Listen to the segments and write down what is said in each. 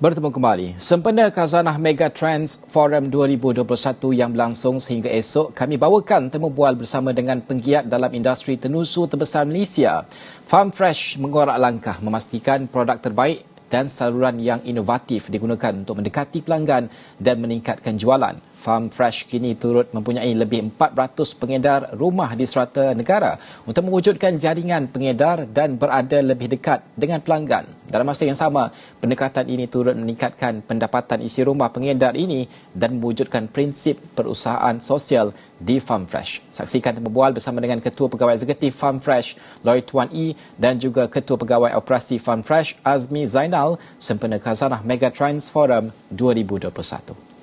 Bertemu kembali. Sempena Khazanah Megatrends Forum 2021 yang berlangsung sehingga esok, kami bawakan temu bual bersama dengan penggiat dalam industri tenusu terbesar Malaysia. Farm Fresh mengorak langkah memastikan produk terbaik dan saluran yang inovatif digunakan untuk mendekati pelanggan dan meningkatkan jualan. Farm Fresh kini turut mempunyai lebih 400 pengedar rumah di serata negara untuk mewujudkan jaringan pengedar dan berada lebih dekat dengan pelanggan. Dalam masa yang sama, pendekatan ini turut meningkatkan pendapatan isi rumah pengedar ini dan mewujudkan prinsip perusahaan sosial di Farm Fresh. Saksikan temu bual bersama dengan Ketua Pegawai Eksekutif Farm Fresh, Lloyd Tuan E dan juga Ketua Pegawai Operasi Farm Fresh, Azmi Zainal, sempena Khazanah Megatrends Forum 2021.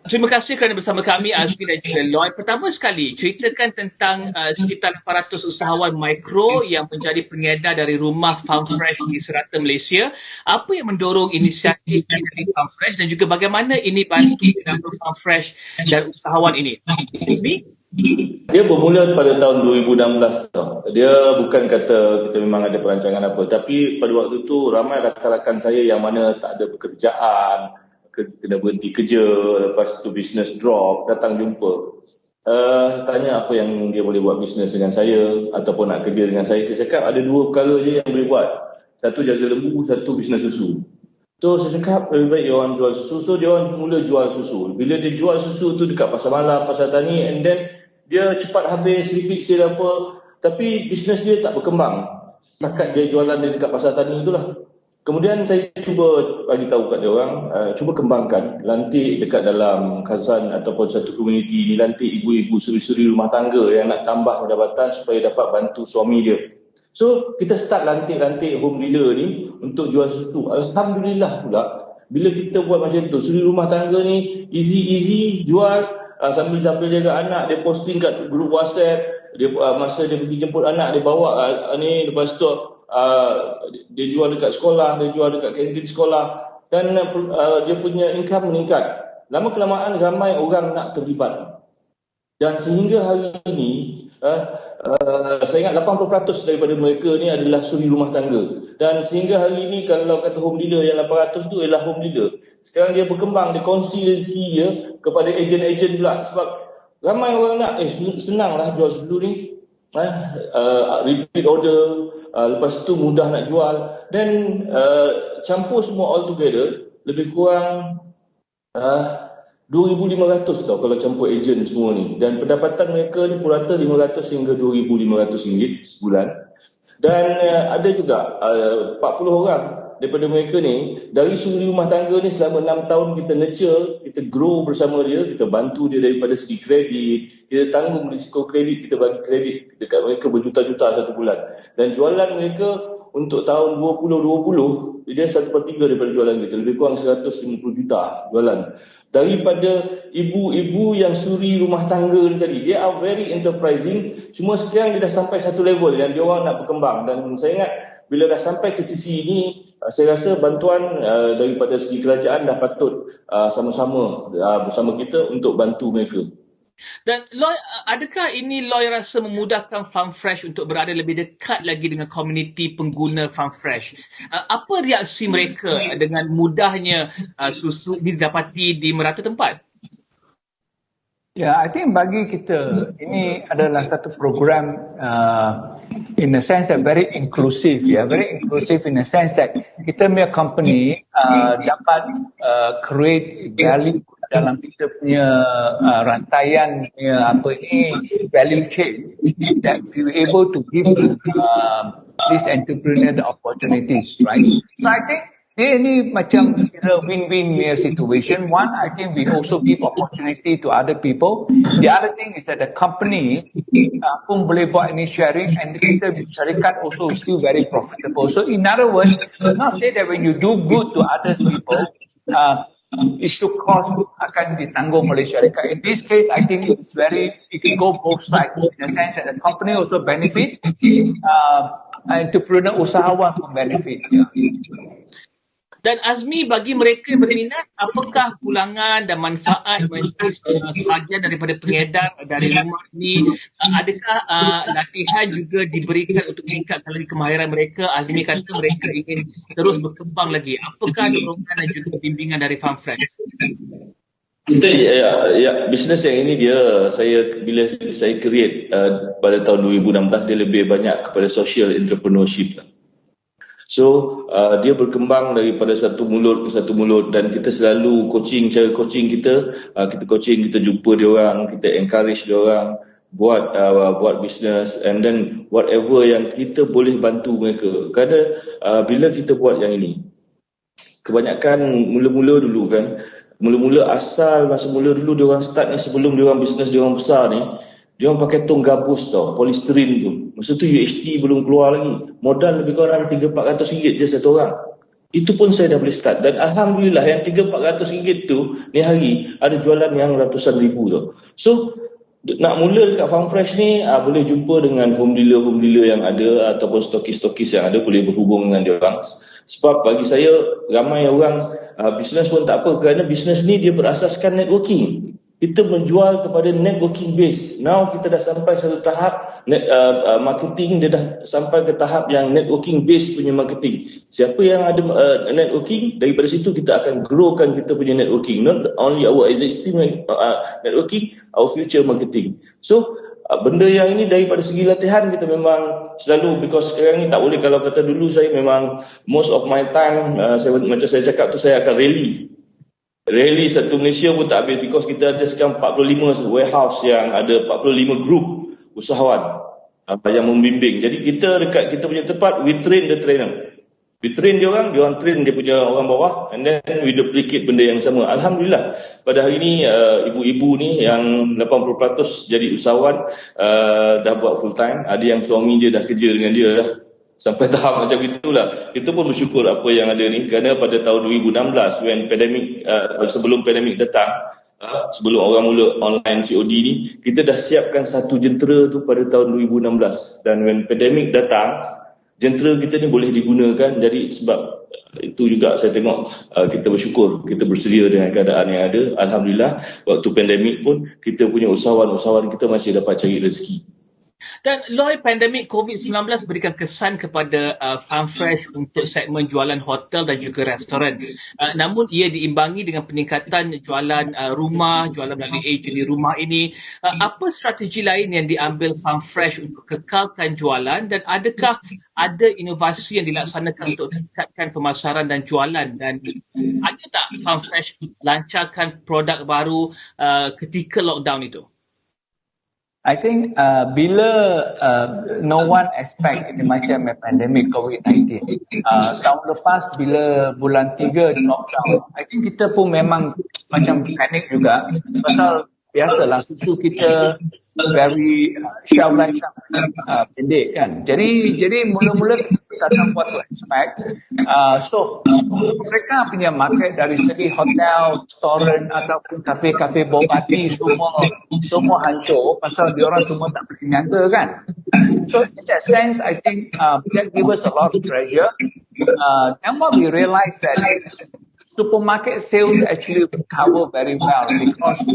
Terima kasih kerana bersama kami Azmi dan juga Lloyd. Pertama sekali, ceritakan tentang sekitar 400 usahawan mikro yang menjadi pengedar dari rumah Farm Fresh di serata Malaysia. Apa yang mendorong inisiatif dari Farm Fresh dan juga bagaimana ini bantu jenama Farm Fresh dan usahawan ini? Azmi? Dia bermula pada tahun 2016 tau. Dia bukan kata kita memang ada perancangan apa, tapi pada waktu tu ramai rakan-rakan saya yang mana tak ada pekerjaan, kena berhenti kerja, lepas tu business drop, datang jumpa. Tanya apa yang dia boleh buat bisnes dengan saya ataupun nak kerja dengan saya. Saya cakap ada dua perkara je yang boleh buat. Satu jaga lembu, satu bisnes susu. So saya cakap lebih baik dia orang jual susu. So dia orang mula jual susu. Bila dia jual susu tu dekat pasar malam, pasar tani, and then dia cepat habis, repeat sale apa. Tapi bisnes dia tak berkembang. Setakat dia jualan dia dekat pasar tani itulah. Kemudian saya cuba bagi tahu kat dia orang, cuba kembangkan, lantik dekat dalam Khazan ataupun satu komuniti ni, lantik ibu-ibu suri-suri rumah tangga yang nak tambah pendapatan supaya dapat bantu suami dia. So, kita start lantik-lantik home dealer ni untuk jual susu. Alhamdulillah pula, bila kita buat macam tu, suri rumah tangga ni easy jual, sambil-sambil jaga anak, dia posting kat grup WhatsApp, dia masa dia pergi jemput anak, dia bawa ni, lepas tu dia jual dekat sekolah, dia jual dekat kantin sekolah dan dia punya income meningkat. Lama kelamaan ramai orang nak terlibat. Dan sehingga hari ini saya ingat 80% daripada mereka ni adalah suri rumah tangga. Dan sehingga hari ini kalau kata home leader yang 800 tu ialah home leader. Sekarang dia berkembang, dia kongsi rezeki dia kepada ejen-ejen pula. Sebab ramai orang nak, senanglah jual susu ni. Repeat order, lepas tu mudah nak jual dan campur semua all together lebih kurang 2,500 tau kalau campur ejen semua ni, dan pendapatan mereka ni purata 500 hingga 2,500 ringgit sebulan. Dan ada juga 40 orang daripada mereka ni dari suri rumah tangga ni selama 6 tahun kita nurture, kita grow bersama dia, kita bantu dia daripada segi kredit, kita tanggung risiko kredit, kita bagi kredit dekat mereka berjuta-juta satu bulan. Dan jualan mereka untuk tahun 2020 dia 1/3 daripada jualan kita, lebih kurang 150 juta jualan. Daripada ibu-ibu yang suri rumah tangga ni tadi, dia are very enterprising. Cuma sekarang dia dah sampai satu level yang dia orang nak berkembang. Dan saya ingat bila dah sampai ke sisi ini, saya rasa bantuan daripada segi kerajaan dah patut sama-sama bersama kita untuk bantu mereka. Dan Lloyd, adakah ini Lloyd rasa memudahkan Farm Fresh untuk berada lebih dekat lagi dengan komuniti pengguna Farm Fresh? Apa reaksi mereka dengan mudahnya susu didapati di merata tempat? Ya, I think bagi kita ini adalah satu program in a sense that very inclusive, very inclusive in a sense that kita punya company dapat create value dalam kita punya rantaian value chain that we were able to give this entrepreneur the opportunities, right? So I think dia ni macam win-win situation. One, I think we also give opportunity to other people. The other thing is that the company pun boleh buat ini sharing, and kita syarikat also still very profitable. So in other words, not say that when you do good to other people, itu cost akan ditanggung oleh syarikat. In this case, I think it can go both sides in the sense that the company also benefit, entrepreneur usahawan pun benefit. Dan Azmi, bagi mereka yang berminat, apakah pulangan dan manfaat menjadi sebahagian daripada pengedar dari rumah ni? Adakah latihan juga diberikan untuk meningkatkan lagi kemahiran mereka? Azmi kata mereka ingin terus berkembang lagi. Apakah dorongan dan juga bimbingan dari FarmFresh? Kita bisnes yang ini bila saya create pada tahun 2016, dia lebih banyak kepada social entrepreneurship. So dia berkembang daripada satu mulut ke satu mulut, dan kita selalu cara coaching kita coaching, kita jumpa dia orang, kita encourage dia orang buat bisnes, and then whatever yang kita boleh bantu mereka. Kerana bila kita buat yang ini, kebanyakan mula-mula asal masa mula dulu dia orang start ni, sebelum dia orang bisnes dia orang besar ni, dia orang pakai tong gabus tau, polisterin tu. Masa tu UHT belum keluar lagi. Modal lebih kurang RM300-400 je satu orang. Itu pun saya dah boleh start. Dan Alhamdulillah yang RM300-400 tu, ni hari ada jualan yang ratusan ribu tau. So, nak mula dekat FarmFresh ni, boleh jumpa dengan home dealer yang ada, ataupun stokis-stokis yang ada, boleh berhubung dengan dia orang. Sebab bagi saya, ramai orang bisnes pun tak apa, kerana bisnes ni dia berasaskan networking. Kita menjual kepada networking base. Now kita dah sampai satu tahap marketing, dia dah sampai ke tahap yang networking base punya marketing. Siapa yang ada networking, daripada situ kita akan growkan kita punya networking. Not only our existing networking, our future marketing. So benda yang ini daripada segi latihan kita memang selalu, because sekarang ni tak boleh, kalau kata dulu saya memang most of my time, macam saya cakap tu, saya akan rally satu Malaysia pun tak habis, because kita ada sekarang 45 warehouse yang ada 45 group usahawan yang membimbing. Jadi kita dekat kita punya tempat, we train the trainer. We train dia orang train dia punya orang bawah, and then we duplicate benda yang sama. Alhamdulillah, pada hari ni ibu-ibu ni yang 80% jadi usahawan, dah buat full time. Ada yang suami dia dah kerja dengan dia dah. Sampai tahap macam itulah. Kita pun bersyukur apa yang ada ni, kerana pada tahun 2016 when sebelum pandemik datang, sebelum orang mula online COD ni, kita dah siapkan satu jentera tu pada tahun 2016, dan when pandemik datang, jentera kita ni boleh digunakan. Jadi sebab itu juga saya tengok, kita bersyukur, kita bersedia dengan keadaan yang ada. Alhamdulillah, waktu pandemik pun kita punya usahawan-usahawan kita masih dapat cari rezeki. Dan Loy, pandemik COVID-19 berikan kesan kepada FarmFresh untuk segmen jualan hotel dan juga restoran. Namun ia diimbangi dengan peningkatan jualan rumah, jualan melalui ejen di rumah ini. Apa strategi lain yang diambil FarmFresh untuk kekalkan jualan, dan adakah ada inovasi yang dilaksanakan untuk meningkatkan pemasaran dan jualan, dan ada tak FarmFresh lancarkan produk baru ketika lockdown itu? I think bila no one expect ini macam pandemik COVID-19. Tahun lepas bila bulan 3 lockdown, I think kita pun memang macam panik juga, pasal biasalah susu kita very shelf life pendek kan. Jadi mula-mula kita tak tahu what to expect. So mereka punya market dari segi hotel, restoran ataupun kafe-kafe bawah hati semua hancur pasal diorang semua tak berniaga kan. So in that sense, I think that give us a lot of pressure. And what we realize that supermarket sales actually recover very well because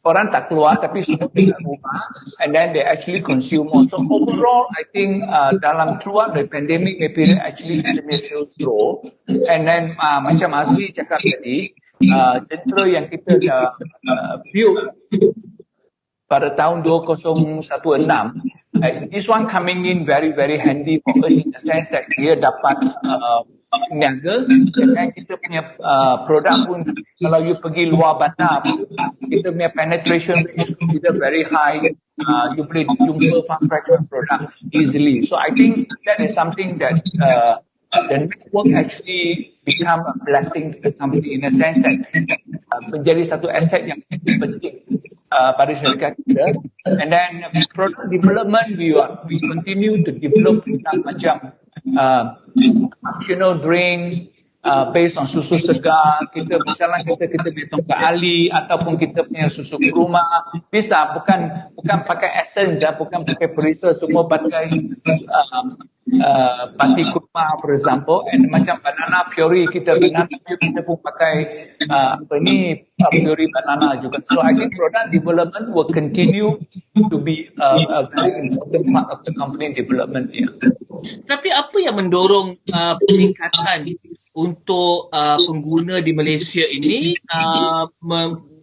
orang tak keluar tapi semua tinggal rumah, and then they actually consume more. So overall, I think dalam throughout the pandemic period, actually internet sales grow. And then macam Azmi cakap tadi, jentera yang kita build pada tahun 2016, this one coming in very very handy for us in the sense that dia dapat niaga, dan kita punya produk pun kalau you pergi luar bandar, kita punya penetration rate is considered very high. You boleh jumpa FarmFresh product easily. So I think that is something that the network actually become a blessing to the company in a sense that menjadi satu aset yang penting pada syarikat kita. And then product development, we continue to develop tentang macam functional drinks based on susu segar. Kita misalnya kita punya tongkat ali ataupun kita punya susu kurma, bisa bukan pakai essence, bukan pakai perisa, semua pakai pati kurma for example, and macam banana puree kita pun pakai puree banana juga. So I think product development will continue to be a very important part of the company development. Yeah. Tapi apa yang mendorong peningkatan untuk pengguna di Malaysia ini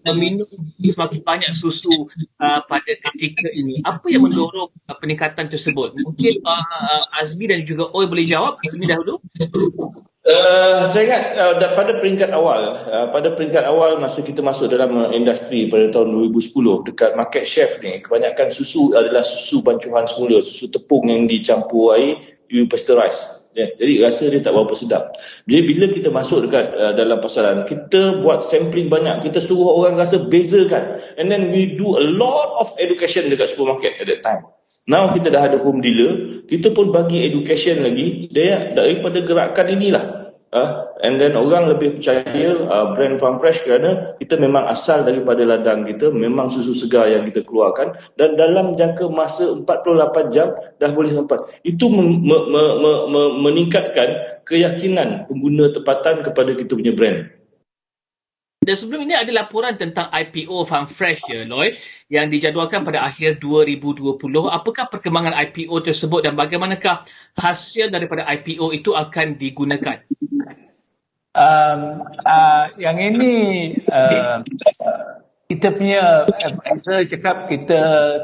meminum semakin banyak susu pada ketika ini? Apa yang mendorong peningkatan tersebut? Mungkin Azmi dan juga Oi boleh jawab. Azmi dahulu. Saya ingat pada peringkat awal masa kita masuk dalam industri pada tahun 2010, dekat market chef ni, kebanyakan susu adalah susu bancuhan semula, susu tepung yang dicampur air, you pasteurize. Jadi rasa dia tak berapa sedap. Jadi bila kita masuk dekat dalam pasaran, kita buat sampling banyak, kita suruh orang rasa bezakan, and then we do a lot of education dekat supermarket at that time. Now kita dah ada home dealer, kita pun bagi education lagi daripada gerakan inilah. And then orang lebih percaya brand Farm Fresh kerana kita memang asal daripada ladang kita, memang susu segar yang kita keluarkan, dan dalam jangka masa 48 jam dah boleh sampai. Itu meningkatkan keyakinan pengguna tempatan kepada kita punya brand. Dan sebelum ini ada laporan tentang IPO Farm Fresh ya, Loy, yang dijadualkan pada akhir 2020. Apakah perkembangan IPO tersebut dan bagaimanakah hasil daripada IPO itu akan digunakan? Yang ini kita punya advisor cakap kita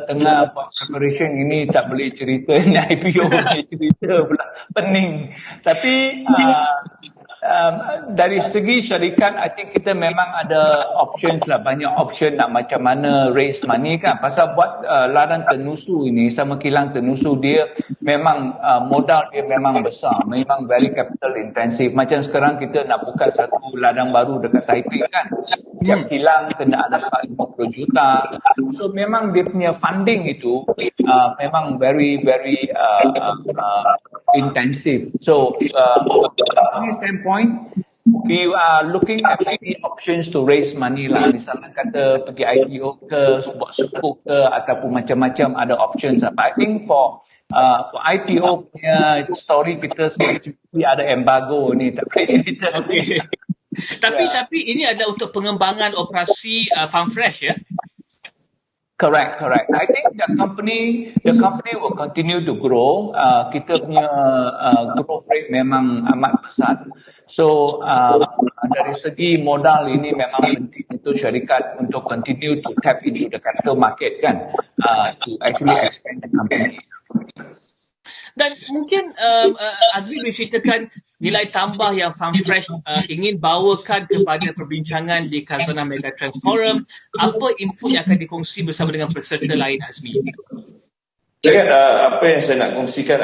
tengah buat preparation, ini tak boleh cerita ni IPO boleh cerita pula pening. Tapi dari segi syarikat, I think kita memang ada options lah, banyak option nak macam mana raise money kan. Pasal buat ladang tenusu ini sama kilang tenusu, dia memang modal dia memang besar, memang very capital intensive. Macam sekarang kita nak buka satu ladang baru dekat Taipei kan, setiap kilang kena ada 50 juta. So memang dia punya funding itu memang very intensive. So from this standpoint, we are looking at many options to raise money lah. Misalnya kata pergi IPO ke, buat sukuk ke, ataupun macam-macam ada options. But I think for IPO punya story kita sebenarnya ada embargo ni, tak boleh cerita. Okay. Tapi ini adalah untuk pengembangan operasi Farm Fresh ya? Correct. I think the company will continue to grow. Kita punya growth rate memang amat besar. So dari segi modal ini memang penting untuk syarikat untuk continue to tap into the capital market kan, to actually expand the company. Dan mungkin Azmi menceritakan nilai tambah yang Farm Fresh ingin bawakan kepada perbincangan di Khazanah Megatrends Forum. Apa input yang akan dikongsi bersama dengan peserta lain, Azmi? Apa yang saya nak kongsikan,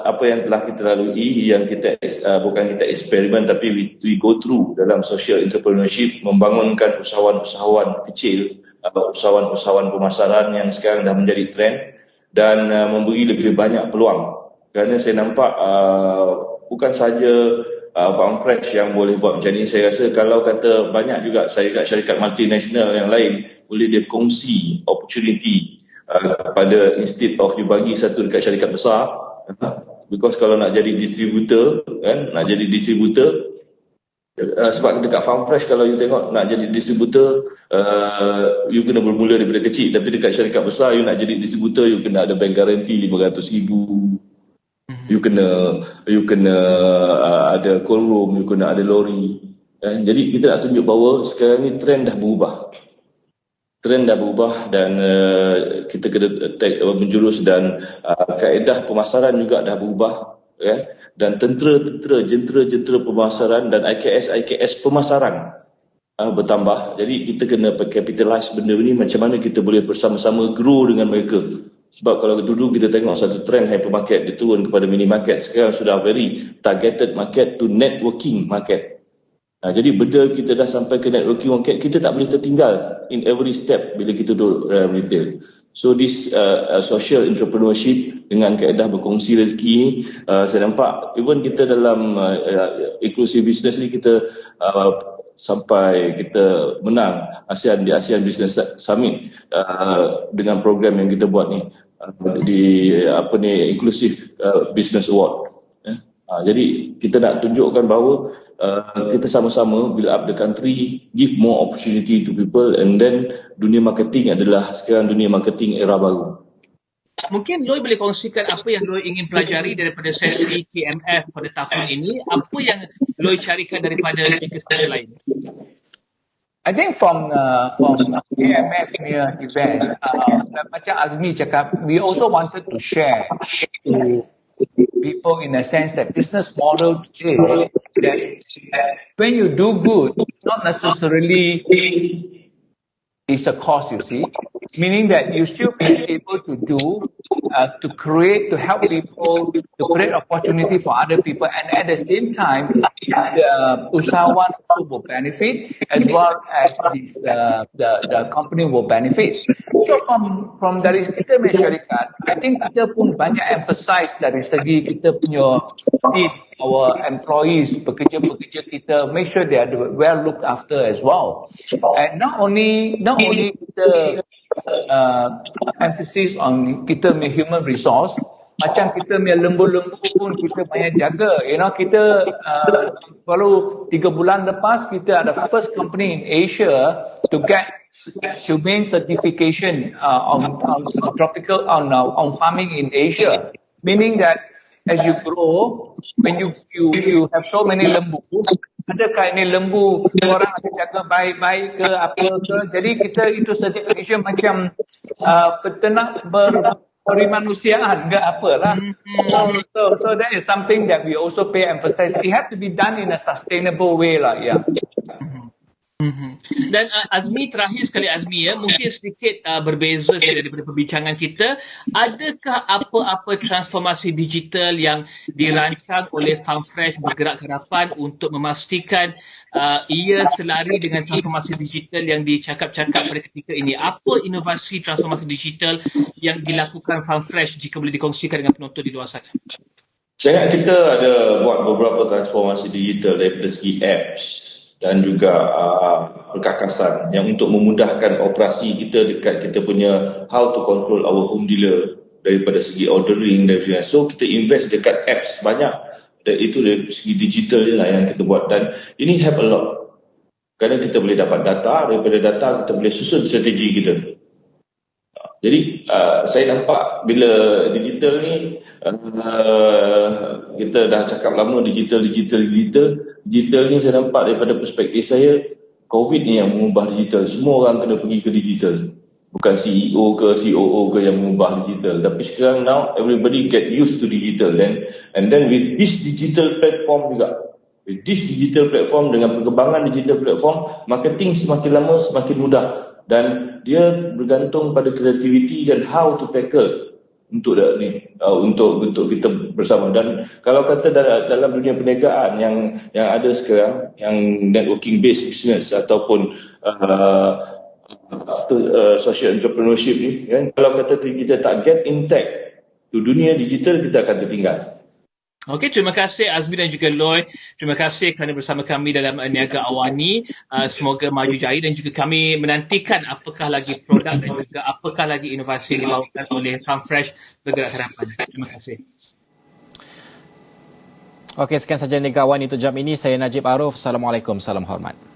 apa yang telah kita lalui, yang kita bukan kita eksperimen tapi we go through dalam social entrepreneurship, membangunkan usahawan-usahawan kecil, usahawan-usahawan pemasaran yang sekarang dah menjadi trend, dan memberi lebih banyak peluang. Kerana saya nampak bukan saja Farm Fresh yang boleh buat macam ni. Saya rasa kalau kata banyak juga syarikat multinasional yang lain boleh dia kongsi opportunity pada instead of dibagi satu dekat syarikat besar, because kalau nak jadi distributor kan, sebab dekat Farm Fresh kalau you tengok nak jadi distributor, you kena bermula daripada kecil. Tapi dekat syarikat besar, you nak jadi distributor, you kena ada bank guarantee 500,000, you kena ada cold room, you kena ada lori. Jadi kita nak tunjuk bahawa sekarang ni trend dah berubah. Dan kita kena menjurus, dan kaedah pemasaran juga dah berubah kan? Dan jentera pemasaran dan IKS pemasaran bertambah. Jadi kita kena capitalize benda ni, macam mana kita boleh bersama-sama grow dengan mereka. Sebab kalau dulu kita tengok satu trend hypermarket, dia turun kepada mini market. Sekarang sudah very targeted market to networking market. Jadi benda kita dah sampai ke networking market, kita tak boleh tertinggal in every step bila kita duduk dalam retail. So this social entrepreneurship dengan kaedah berkongsi rezeki ni, saya nampak even kita dalam inclusive business ni, kita sampai kita menang di ASEAN Business Summit dengan program yang kita buat ni di Inclusive Business Award. Jadi kita nak tunjukkan bahawa kita sama-sama build up the country, give more opportunity to people, and then dunia marketing adalah sekarang dunia marketing era baru. Mungkin Loy boleh kongsikan apa yang Loy ingin pelajari daripada sesi KMF pada tahun ini, apa yang Loy carikan daripada speaker lain? I think from KMF event, macam Azmi cakap, we also wanted to share to people in a sense that business model today, that when you do good, not necessarily is a cost, you see, meaning that you still be able to do, to create, to help people, to create opportunity for other people, and at the same time, the usahawan also will benefit, as well as the company will benefit. So from dari kita masyarakat, I think kita pun banyak emphasize dari segi kita punya team, our employees, pekerja-pekerja kita, make sure they are well looked after as well. And not only kita emphasis on kita punya human resource, macam kita punya lembu-lembu pun kita banyak jaga. Kita baru 3 bulan lepas kita ada first company in Asia to get humane certification on farming in Asia, meaning that as you grow, when you have so many lembu, adakah ini lembu orang ada jaga baik-baik ke apa ke, jadi kita itu certification macam peternak perimanusiaan ke apalah. So that is something that we also pay emphasis. It have to be done in a sustainable way lah, ya. Dan Azmi, terakhir sekali Azmi, mungkin sedikit berbeza daripada perbincangan kita. Adakah apa-apa transformasi digital yang dirancang oleh FarmFresh bergerak ke hadapan untuk memastikan ia selari dengan transformasi digital yang dicakap-cakap pada ketika ini? Apa inovasi transformasi digital yang dilakukan FarmFresh jika boleh dikongsikan dengan penonton di luar sana? Saya ingat kita ada buat beberapa transformasi digital daripada segi apps dan juga perkakasan yang untuk memudahkan operasi kita dekat kita punya how to control our home dealer daripada segi ordering dan sebagainya. So kita invest dekat apps banyak, dan itu dari segi digital je lah yang kita buat, dan ini help a lot kerana kita boleh dapat data, daripada data kita boleh susun strategi kita. Jadi saya nampak bila digital ni kita dah cakap lama digital ni, saya nampak daripada perspektif saya COVID ni yang mengubah digital. Semua orang kena pergi ke digital, bukan CEO ke COO ke yang mengubah digital, tapi sekarang now everybody get used to digital, and then with this digital platform juga, with this digital platform, dengan perkembangan digital platform, marketing semakin lama semakin mudah, dan dia bergantung pada kreativiti dan how to tackle untuk kita bersama. Dan kalau kata dalam dunia perniagaan yang ada sekarang, yang networking based business ataupun social entrepreneurship ni, kan, kalau kata kita tak get intact to dunia digital, kita akan tertinggal. Okey, terima kasih Azmi dan juga Loy. Terima kasih kerana bersama kami dalam Niaga Awani. Semoga maju jaya, dan juga kami menantikan apakah lagi produk dan juga apakah lagi inovasi yang dibawakan oleh FarmFresh bergerak ke hadapan. Terima kasih. Okey, sekian saja Niaga Awani untuk jam ini. Saya Najib Arif. Assalamualaikum, salam hormat.